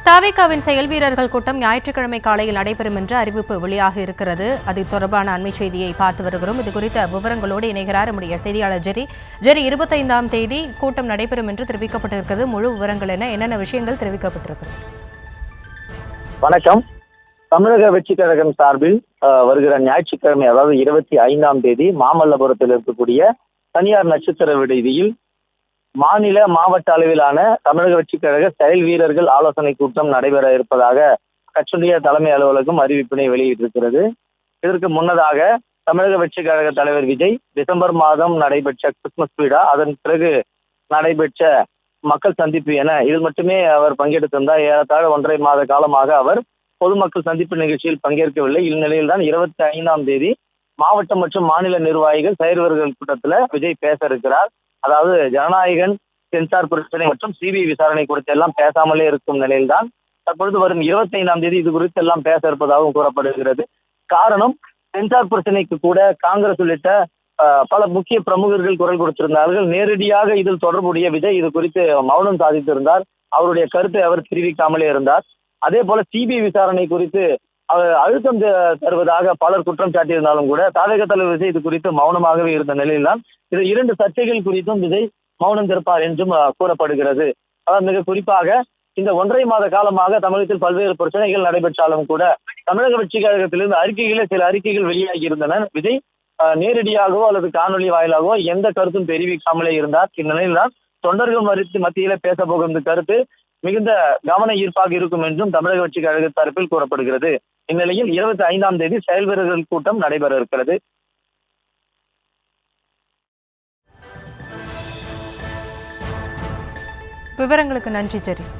தாவேகாவின் செயல் வீரர்கள் கூட்டம் ஞாயிற்றுக்கிழமை காலையில் நடைபெறும் என்று அறிவிப்பு வெளியாக இருக்கிறது. அது தொடர்பான அண்மை செய்தியை பார்த்து வருகிறோம். இது குறித்த விவரங்களோடு இணைகிறார் நம்முடைய செய்தியாளர் ஜெரி. 25ஆம் தேதி கூட்டம் நடைபெறும் என்று தெரிவிக்கப்பட்டிருக்கிறது. முழு விவரங்கள் என்னென்ன விஷயங்கள் தெரிவிக்கப்பட்டிருக்கிறது? வணக்கம். தமிழக வெற்றி கழகம் சார்பில் வருகிற ஞாயிற்றுக்கிழமை, அதாவது 25ஆம் தேதி மாமல்லபுரத்தில் இருக்கக்கூடிய தனியார் நட்சத்திர விடுதியில் மாநில மாவட்ட அளவிலான தமிழக வெற்றி கழக செயல் வீரர்கள் ஆலோசனை கூட்டம் நடைபெற இருப்பதாக கட்சியுடைய தலைமை அலுவலகம் அறிவிப்பினை வெளியிட்டிருக்கிறது. இதற்கு முன்னதாக தமிழக வெற்றி கழக தலைவர் விஜய் டிசம்பர் மாதம் நடைபெற்ற கிறிஸ்துமஸ் விழா, அதன் பிறகு நடைபெற்ற மக்கள் சந்திப்பு என இதில் மட்டுமே அவர் பங்கெடுத்திருந்தார். ஏறத்தாழ 1.5 மாத காலமாக அவர் பொதுமக்கள் சந்திப்பு நிகழ்ச்சியில் பங்கேற்கவில்லை. இந்நிலையில் தான் 25ஆம் தேதி மாவட்ட மற்றும் மாநில நிர்வாகிகள் செயல் வீரர்கள் கூட்டத்தில் விஜய் பேச இருக்கிறார். அதாவது ஜனநாயகன், சென்சார் பிரச்சனை மற்றும் சிபிஐ விசாரணை குறித்து எல்லாம் பேசாமலே இருக்கும் நிலையில்தான் தற்பொழுது வரும் 25ஆம் தேதி இது குறித்து எல்லாம் பேச இருப்பதாகவும் கூறப்படுகிறது. காரணம், சென்சார் பிரச்சனைக்கு கூட காங்கிரஸ் உள்ளிட்ட பல முக்கிய பிரமுகர்கள் குரல் கொடுத்திருந்தார்கள். நேரடியாக இதில் தொடர்புடைய விஜய் இது குறித்து மௌனம் சாதித்திருந்தார். அவருடைய கருத்தை அவர் தெரிவிக்காமலே இருந்தார். அதே போல சிபிஐ விசாரணை குறித்து அழுத்தம் தருவதாக பலர் குற்றம் சாட்டியிருந்தாலும் கூட தாவேகா தலைவர் விஜய் இது குறித்து மௌனமாகவே இருந்த நிலையில்தான் இது 2 சர்ச்சைகள் குறித்தும் விஜய் மௌனம் திறப்பார் என்றும் கூறப்படுகிறது. அதாவது மிக குறிப்பாக இந்த 1.5 மாத காலமாக தமிழகத்தில் பல்வேறு பிரச்சனைகள் நடைபெற்றாலும் கூட தமிழக வெற்றி கழகத்திலிருந்து சில அறிக்கைகள் வெளியாகி இருந்தன. விஜய் நேரடியாகவோ அல்லது காணொலி வாயிலாகவோ எந்த கருத்தும் தெரிவிக்காமலே இருந்தார். இந்நிலையில்தான் தொண்டர்கள் மத்தியில பேச போகும் இந்த கருத்து மிகுந்த கவன ஈர்ப்பாக இருக்கும் என்றும் தமிழக வெற்றி கழக தரப்பில் கூறப்படுகிறது. இந்நிலையில் 25ஆம் தேதி செயல் வீரர்கள் கூட்டம் நடைபெற இருக்கிறது. விவரங்களுக்கு நன்றி ஜெரி.